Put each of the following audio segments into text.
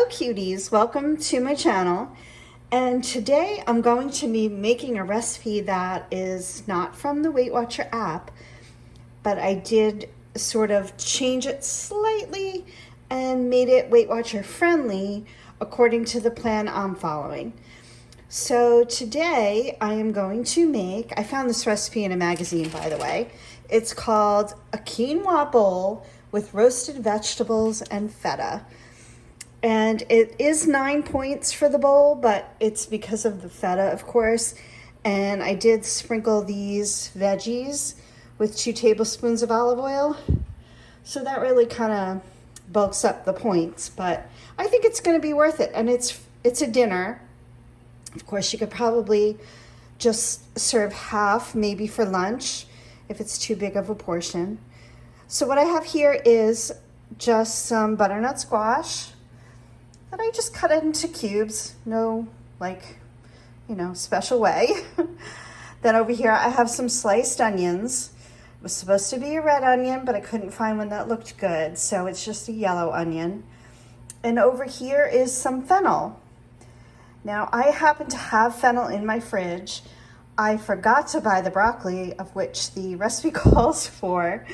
cuties, welcome to my channel. And today I'm going to be making a recipe that is not from the Weight Watcher app, but I did sort of change it slightly and made it Weight Watcher friendly according to the plan I'm following. So today I am going to make, I found this recipe in a magazine, by the way. It's called a quinoa bowl with roasted vegetables and feta. And it is 9 points for the bowl, but it's because of the feta, of course. And I did sprinkle these veggies with 2 tablespoons of olive oil. So that really kind of bulks up the points, but I think it's going to be worth it. And it's a dinner. Of course, you could probably just serve half, maybe for lunch, if it's too big of a portion. So what I have here is just some butternut squash that I just cut it into cubes, no special way. Then over here I have some sliced onions. It was supposed to be a red onion, but I couldn't find one that looked good, so it's just a yellow onion. And over here is some fennel. Now I happen to have fennel in my fridge. I forgot to buy the broccoli, of which the recipe calls for.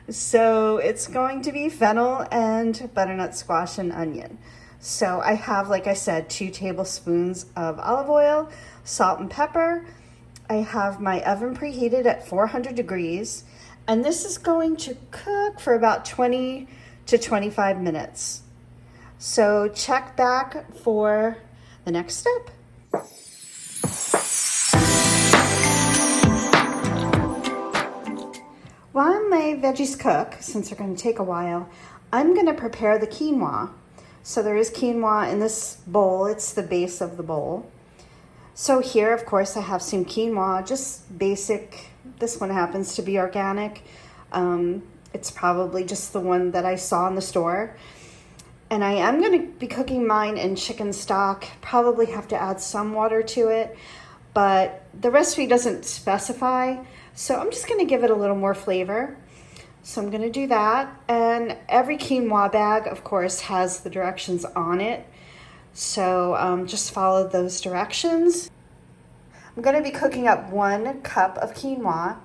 So it's going to be fennel and butternut squash and onion. So I have, like I said, 2 tablespoons of olive oil, salt and pepper. I have my oven preheated at 400 degrees, and this is going to cook for about 20 to 25 minutes. So check back for the next step. While my veggies cook, since they're going to take a while, I'm going to prepare the quinoa. So there is quinoa in this bowl. It's the base of the bowl. So here, of course, I have some quinoa, just basic. This one happens to be organic. It's probably just the one that I saw in the store. And I am going to be cooking mine in chicken stock. Probably have to add some water to it, but the recipe doesn't specify. So I'm just going to give it a little more flavor. So I'm going to do that, and every quinoa bag, of course, has the directions on it. So just follow those directions. I'm going to be cooking up 1 cup of quinoa,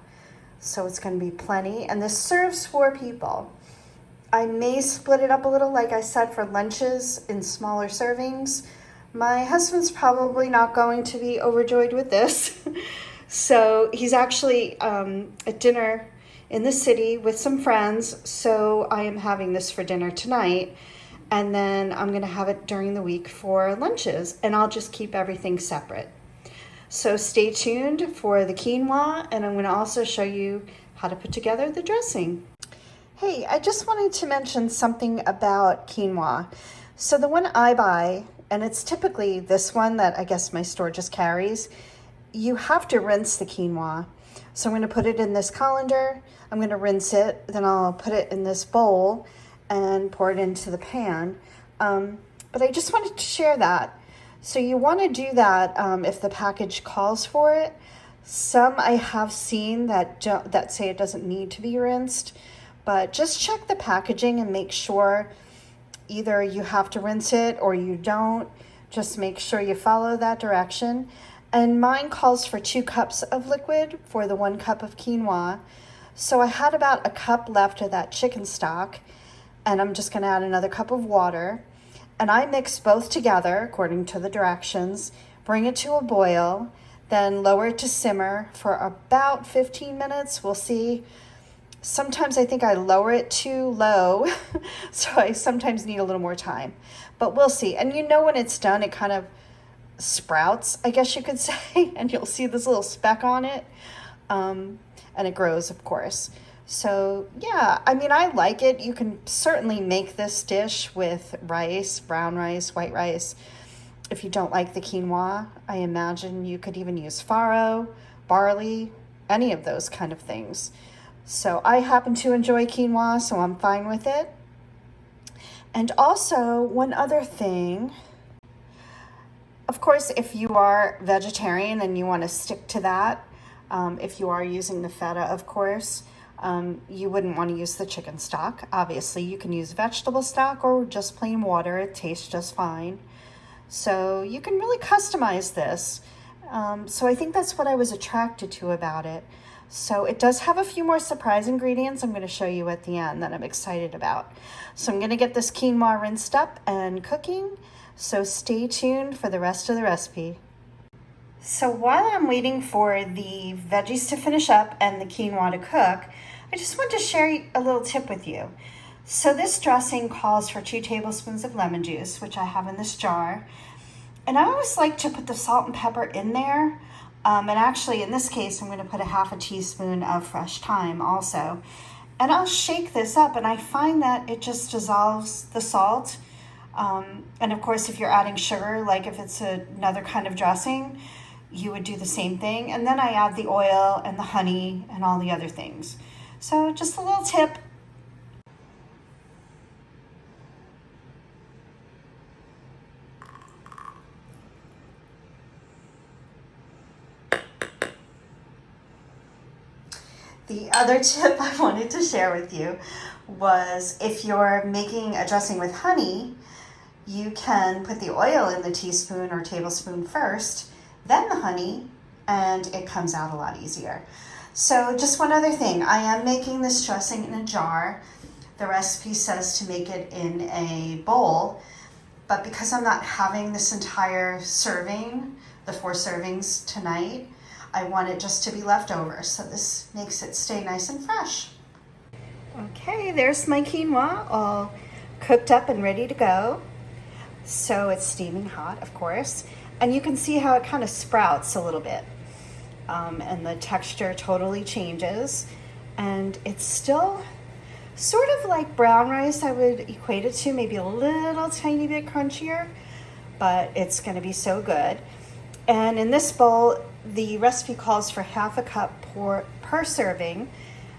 so it's going to be plenty, and this serves 4 people. I may split it up a little, like I said, for lunches in smaller servings. My husband's probably not going to be overjoyed with this. So he's actually at dinner in the city with some friends, so I am having this for dinner tonight, and then I'm going to have it during the week for lunches, and I'll just keep everything separate. So stay tuned for the quinoa, and I'm going to also show you how to put together the dressing. Hey, I just wanted to mention something about quinoa. So the one I buy, and it's typically this one that I guess my store just carries, you have to rinse the quinoa. So I'm going to put it in this colander, I'm going to rinse it, then I'll put it in this bowl and pour it into the pan. But I just wanted to share that. So you want to do that if the package calls for it. Some I have seen that say it doesn't need to be rinsed, but just check the packaging and make sure either you have to rinse it or you don't. Just make sure you follow that direction. And mine calls for 2 cups of liquid for the 1 cup of quinoa. So I had about a cup left of that chicken stock, and I'm just gonna add another cup of water. And I mix both together according to the directions, bring it to a boil, then lower it to simmer for about 15 minutes. We'll see. Sometimes I think I lower it too low, so I sometimes need a little more time, but we'll see. And you know when it's done, it kind of sprouts, I guess you could say, and you'll see this little speck on it, and it grows, of course. So yeah, I mean, I like it. You can certainly make this dish with rice, brown rice, white rice. If you don't like the quinoa, I imagine you could even use farro, barley, any of those kind of things. So I happen to enjoy quinoa, so I'm fine with it. And also, one other thing, of course, if you are vegetarian and you want to stick to that, if you are using the feta, of course, You wouldn't want to use the chicken stock. Obviously, you can use vegetable stock or just plain water. It tastes just fine. So you can really customize this. So I think that's what I was attracted to about it. So it does have a few more surprise ingredients I'm going to show you at the end that I'm excited about. So I'm going to get this quinoa rinsed up and cooking. So stay tuned for the rest of the recipe. So while I'm waiting for the veggies to finish up and the quinoa to cook, I just want to share a little tip with you. So this dressing calls for 2 tablespoons of lemon juice, which I have in this jar. And I always like to put the salt and pepper in there. And actually, in this case, I'm going to put a half a teaspoon of fresh thyme also. And I'll shake this up, and I find that it just dissolves the salt. And of course, if you're adding sugar, like if it's another kind of dressing, you would do the same thing. And then I add the oil and the honey and all the other things. So just a little tip. The other tip I wanted to share with you was if you're making a dressing with honey, you can put the oil in the teaspoon or tablespoon first, then the honey, and it comes out a lot easier. So just one other thing, I am making this dressing in a jar. The recipe says to make it in a bowl, but because I'm not having this entire serving, the 4 servings tonight, I want it just to be left over, so this makes it stay nice and fresh. Okay, there's my quinoa all cooked up and ready to go. So it's steaming hot, of course, and you can see how it kind of sprouts a little bit. And the texture totally changes, and it's still sort of like brown rice. I would equate it to, maybe a little tiny bit crunchier, but it's going to be so good. And in this bowl, the recipe calls for half a cup per serving,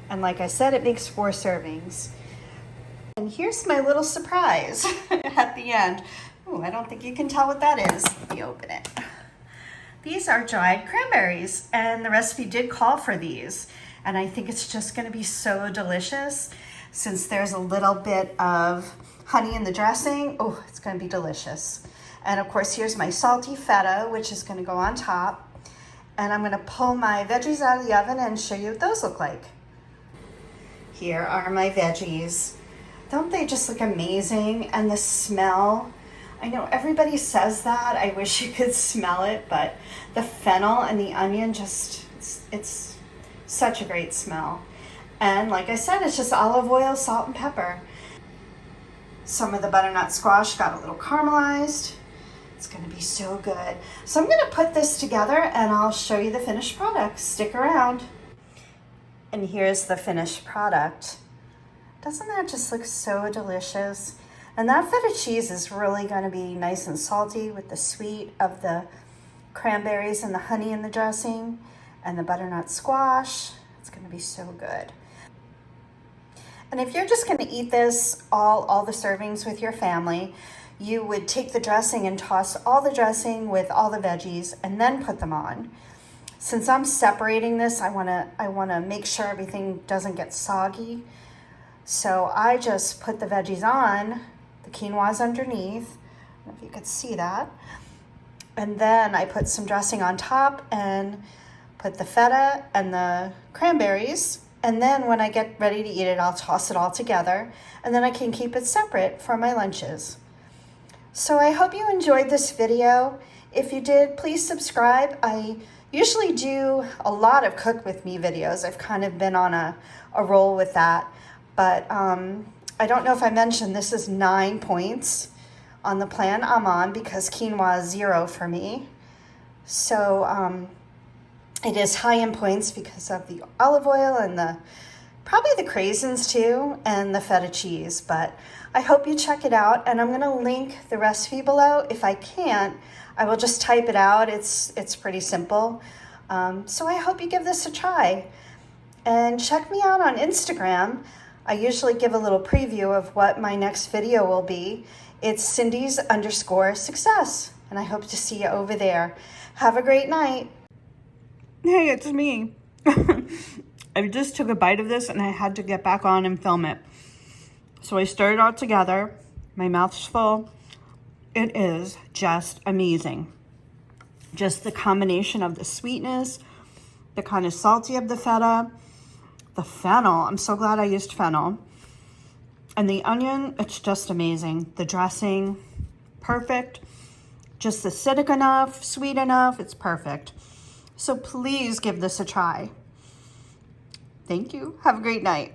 and like I said, it makes 4 servings. And here's my little surprise at the end. Ooh, I don't think you can tell what that is. Let me open it. These are dried cranberries, and the recipe did call for these. And I think it's just going to be so delicious since there's a little bit of honey in the dressing. Oh, it's going to be delicious. And of course, here's my salty feta, which is going to go on top. And I'm going to pull my veggies out of the oven and show you what those look like. Here are my veggies. Don't they just look amazing? And the smell, I know everybody says that. I wish you could smell it, but the fennel and the onion just, it's such a great smell. And like I said, it's just olive oil, salt, and pepper. Some of the butternut squash got a little caramelized. It's going to be so good. So I'm going to put this together and I'll show you the finished product. Stick around. And here's the finished product. Doesn't that just look so delicious? And that feta cheese is really going to be nice and salty with the sweet of the cranberries and the honey in the dressing and the butternut squash. It's going to be so good. And if you're just going to eat this all the servings with your family, you would take the dressing and toss all the dressing with all the veggies and then put them on. Since I'm separating this, I want to make sure everything doesn't get soggy. So I just put the veggies on, the quinoa's underneath. I don't know if you could see that. And then I put some dressing on top and put the feta and the cranberries. And then when I get ready to eat it, I'll toss it all together. And then I can keep it separate for my lunches. So I hope you enjoyed this video. If you did, please subscribe. I usually do a lot of cook with me videos. I've kind of been on a roll with that. But I don't know if I mentioned this is 9 points on the plan I'm on because quinoa is 0 for me. So it is high in points because of the olive oil and probably the craisins too, and the feta cheese. But I hope you check it out, and I'm going to link the recipe below. If I can't, I will just type it out. It's pretty simple. So I hope you give this a try. And check me out on Instagram. I usually give a little preview of what my next video will be. It's Cindy's_success, and I hope to see you over there. Have a great night. Hey, it's me. I just took a bite of this and I had to get back on and film it. So I stirred it all together. My mouth's full. It is just amazing. Just the combination of the sweetness, the kind of salty of the feta, the fennel. I'm so glad I used fennel. And the onion, it's just amazing. The dressing, perfect. Just acidic enough, sweet enough, it's perfect. So please give this a try. Thank you. Have a great night.